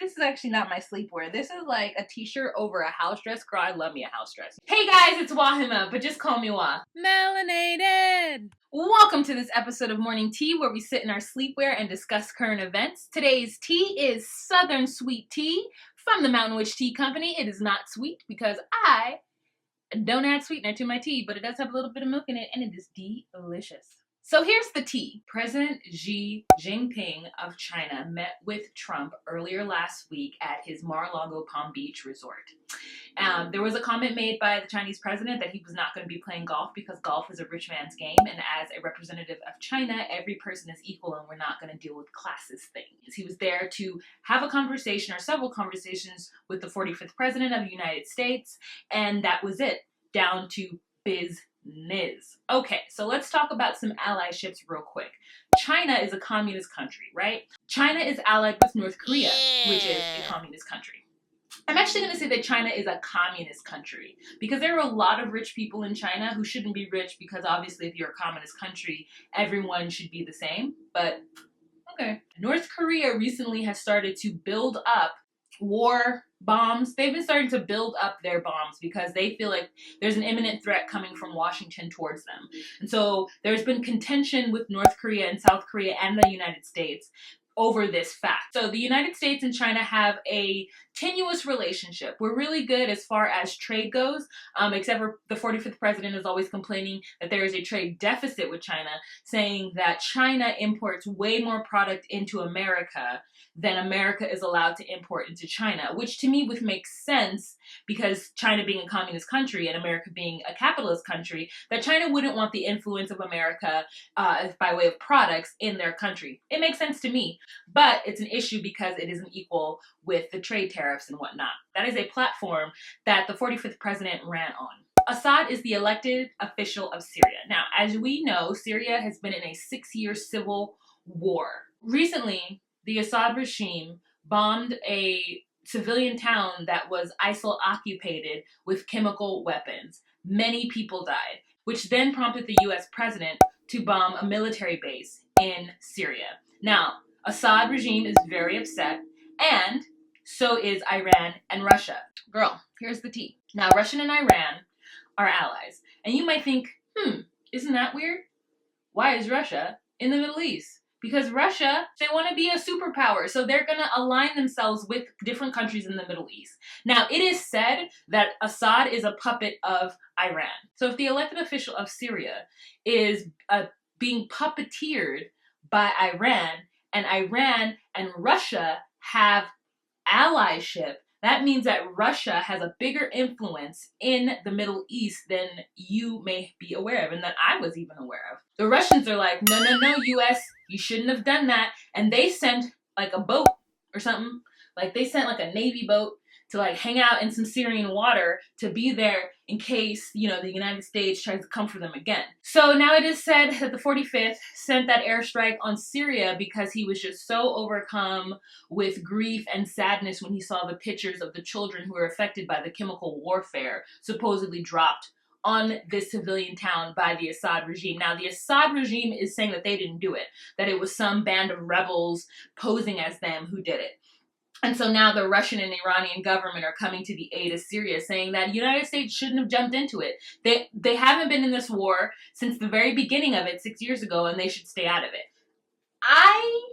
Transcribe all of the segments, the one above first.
This is actually not my sleepwear. This is like a t-shirt over a house dress. Girl, I love me a house dress. Hey guys, it's Wahima, but just call me Wah. Melanated! Welcome to this episode of Morning Tea, where we sit in our sleepwear and discuss current events. Today's tea is Southern Sweet Tea from the Mountain Witch Tea Company. It is not sweet because I don't add sweetener to my tea, but it does have a little bit of milk in it, and it is delicious. So here's the tea. President Xi Jinping of China met with Trump earlier last week at his Mar-a-Lago Palm Beach resort. There was a comment made by the Chinese president that he was not going to be playing golf because golf is a rich man's game, and as a representative of China, every person is equal and we're not going to deal with classist things. He was there to have a conversation or several conversations with the 45th president of the United States, and that was it, down to business. Okay, so let's talk about some allyships real quick. China is a communist country, right? China is allied with North Korea, which is a communist country. I'm actually going to say that China is a communist country because there are a lot of rich people in China who shouldn't be rich because obviously if you're a communist country, everyone should be the same. But, okay. North Korea recently has started to build up war bombs. They've been starting to build up their bombs because they feel like there's an imminent threat coming from Washington towards them. And so there's been contention with North Korea and South Korea and the United States over this fact. So the United States and China have a tenuous relationship. We're really good as far as trade goes, except for the 45th president is always complaining that there is a trade deficit with China, saying that China imports way more product into America than America is allowed to import into China, which to me would make sense because China being a communist country and America being a capitalist country, that China wouldn't want the influence of America by way of products in their country. It makes sense to me, but it's an issue because it isn't equal with the trade tariffs and whatnot. That is a platform that the 45th president ran on. Assad is the elected official of Syria. Now, as we know, Syria has been in a 6-year civil war. Recently, the Assad regime bombed a civilian town that was ISIL-occupied with chemical weapons. Many people died, which then prompted the US president to bomb a military base in Syria. Now, Assad regime is very upset, and so is Iran and Russia. Girl, here's the tea. Now, Russia and Iran are allies. And you might think, isn't that weird? Why is Russia in the Middle East? Because Russia, they want to be a superpower, so they're going to align themselves with different countries in the Middle East. Now, it is said that Assad is a puppet of Iran. So if the elected official of Syria is being puppeteered by Iran and Russia have allyship, that means that Russia has a bigger influence in the Middle East than you may be aware of and that I was even aware of. The Russians are like, no, US, you shouldn't have done that. And they sent like a boat or something. Like they sent like a Navy boat to like hang out in some Syrian water to be there in case, the United States tries to come for them again. So now it is said that the 45th sent that airstrike on Syria because he was just so overcome with grief and sadness when he saw the pictures of the children who were affected by the chemical warfare supposedly dropped on this civilian town by the Assad regime. Now, the Assad regime is saying that they didn't do it, that it was some band of rebels posing as them who did it. And so now the Russian and Iranian government are coming to the aid of Syria, saying that the United States shouldn't have jumped into it. They haven't been in this war since the very beginning of it 6 years ago, and they should stay out of it. I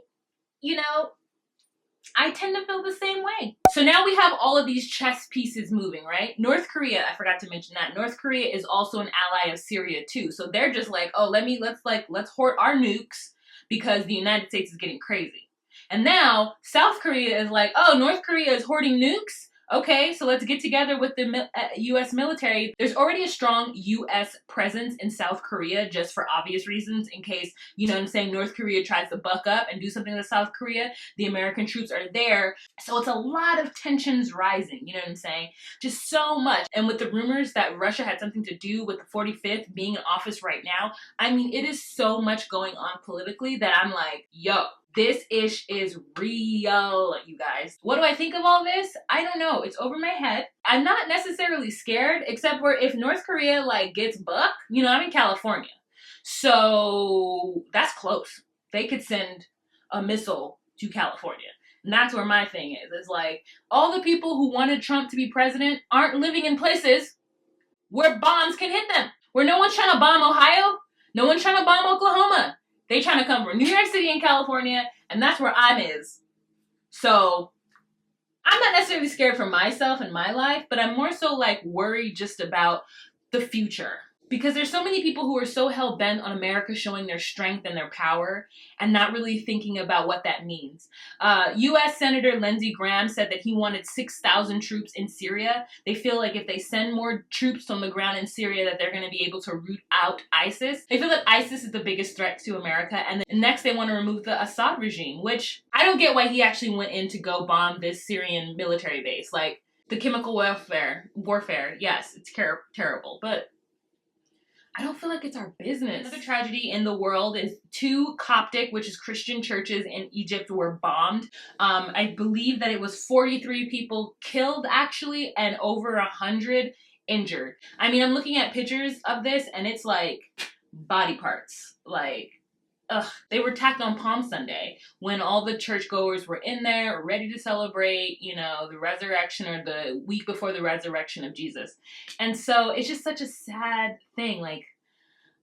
tend to feel the same way. So now we have all of these chess pieces moving, right? North Korea, I forgot to mention that. North Korea is also an ally of Syria too. So they're just like, oh, let's hoard our nukes because the United States is getting crazy. And now South Korea is like, oh, North Korea is hoarding nukes? Okay, so let's get together with the U.S. military. There's already a strong U.S. presence in South Korea just for obvious reasons in case, North Korea tries to buck up and do something to South Korea. The American troops are there. So it's a lot of tensions rising, you know what I'm saying? Just so much. And with the rumors that Russia had something to do with the 45th being in office right now, it is so much going on politically that I'm like, yo, this ish is real, you guys. What do I think of all this? I don't know. It's over my head. I'm not necessarily scared, except for if North Korea gets buck, I'm in California. So that's close. They could send a missile to California. And that's where my thing is. It's like, all the people who wanted Trump to be president aren't living in places where bombs can hit them. Where no one's trying to bomb Ohio, no one's trying to bomb Oklahoma. They trying to come from New York City and California, and that's where I'm is. So, I'm not necessarily scared for myself and my life, but I'm more so like worried just about the future. Because there's so many people who are so hell-bent on America showing their strength and their power and not really thinking about what that means. U.S. Senator Lindsey Graham said that he wanted 6,000 troops in Syria. They feel like if they send more troops on the ground in Syria that they're going to be able to root out ISIS. They feel that ISIS is the biggest threat to America. And then next they want to remove the Assad regime, which I don't get why he actually went in to go bomb this Syrian military base. Like, the chemical warfare, yes, it's terrible, but I don't feel like it's our business. Another tragedy in the world is 2 Coptic, which is Christian churches in Egypt, were bombed. I believe that it was 43 people killed, actually, and over 100 injured. I mean, I'm looking at pictures of this, and it's like body parts. Like, ugh. They were attacked on Palm Sunday when all the churchgoers were in there, ready to celebrate, you know, the resurrection, or the week before the resurrection of Jesus. And so it's just such a sad thing. Like,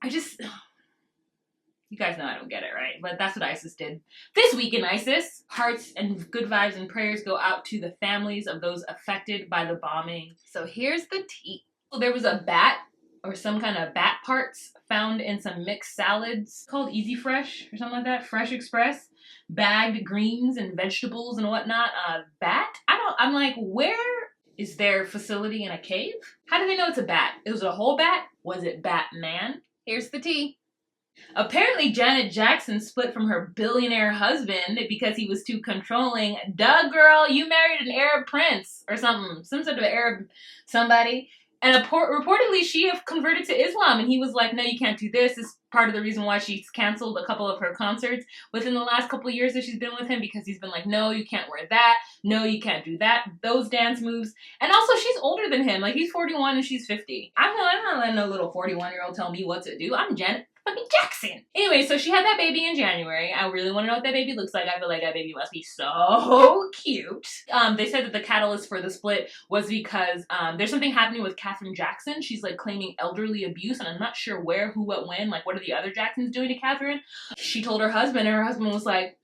you guys know I don't get it, right? But that's what ISIS did. This week in ISIS, hearts and good vibes and prayers go out to the families of those affected by the bombing. So here's the tea. There was a bat, or some kind of bat parts, found in some mixed salads called Easy Fresh or something like that. Fresh Express. Bagged greens and vegetables and whatnot. Bat? I'm like, where is their facility in a cave? How do they know it's a bat? It was a whole bat? Was it Batman? Here's the tea. Apparently Janet Jackson split from her billionaire husband because he was too controlling. Duh, girl, you married an Arab prince or something. Some sort of Arab somebody. And reportedly, she have converted to Islam, and he was like, no, you can't do this. This is part of the reason why she's canceled a couple of her concerts within the last couple of years that she's been with him, because he's been like, no, you can't wear that. No, you can't do that. Those dance moves. And also, she's older than him. Like, he's 41 and she's 50. I'm not letting no little 41-year-old tell me what to do. I'm Janet fucking Jackson. Anyway, so she had that baby in January. I really want to know what that baby looks like. I feel like that baby must be so cute. They said that the catalyst for the split was because there's something happening with Katherine Jackson. She's like claiming elderly abuse, and I'm not sure where, who, what, when. Like, what are the other Jacksons doing to Katherine? She told her husband, and her husband was like,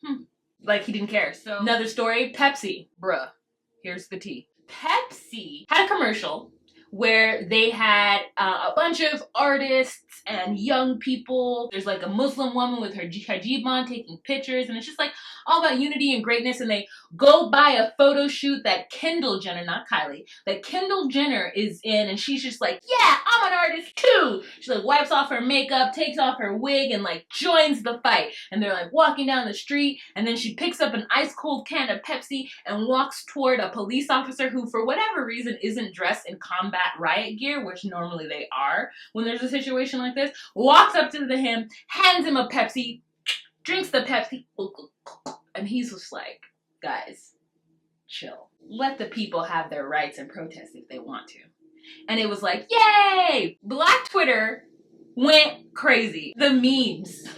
like he didn't care. So another story, Pepsi. Bruh, here's the tea. Pepsi had a commercial where they had a bunch of artists and young people. There's like a Muslim woman with her hijab on taking pictures, and it's just like all about unity and greatness. And they go by a photo shoot that Kendall Jenner, not Kylie, that Kendall Jenner is in, and she's just like, yeah, I'm an artist too. She like wipes off her makeup, takes off her wig, and like joins the fight. And they're like walking down the street, and then she picks up an ice cold can of Pepsi and walks toward a police officer who, for whatever reason, isn't dressed in combat riot gear, which normally they are when there's a situation like this. Walks up to him, hands him a Pepsi, drinks the Pepsi, and he's just like, guys, chill. Let the people have their rights and protest if they want to. And it was like, yay! Black Twitter went crazy. The memes.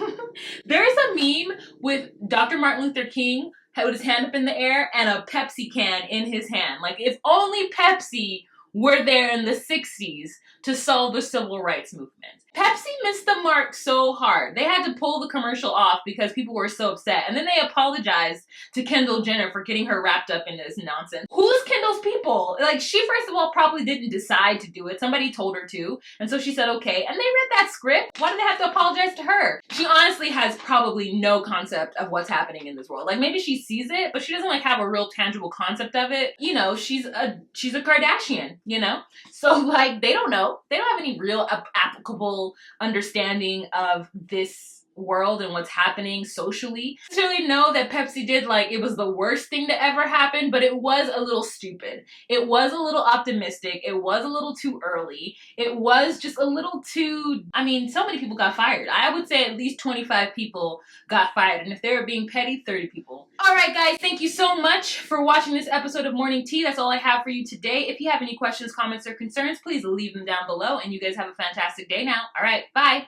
There's a meme with Dr. Martin Luther King with his hand up in the air and a Pepsi can in his hand. Like, if only Pepsi were there in the 60s to solve the civil rights movement. Pepsi missed the mark so hard. They had to pull the commercial off because people were so upset. And then they apologized to Kendall Jenner for getting her wrapped up in this nonsense. Who's Kendall's people? Like, she, first of all, probably didn't decide to do it. Somebody told her to. And so she said, okay. And they read that script. Why did they have to apologize to her? She honestly has probably no concept of what's happening in this world. Like, maybe she sees it, but she doesn't, like, have a real tangible concept of it. You know, she's a Kardashian, you know? So, like, they don't know. They don't have any real applicable understanding of this world and what's happening socially. I don't really know that Pepsi did, like, it was the worst thing to ever happen, but it was a little stupid. It was a little optimistic. It was a little too early. It was just a little too, I mean, so many people got fired. I would say at least 25 people got fired, and if they were being petty, 30 people. Alright guys, thank you so much for watching this episode of Morning Tea. That's all I have for you today. If you have any questions, comments, or concerns, please leave them down below, and you guys have a fantastic day now. Alright, bye!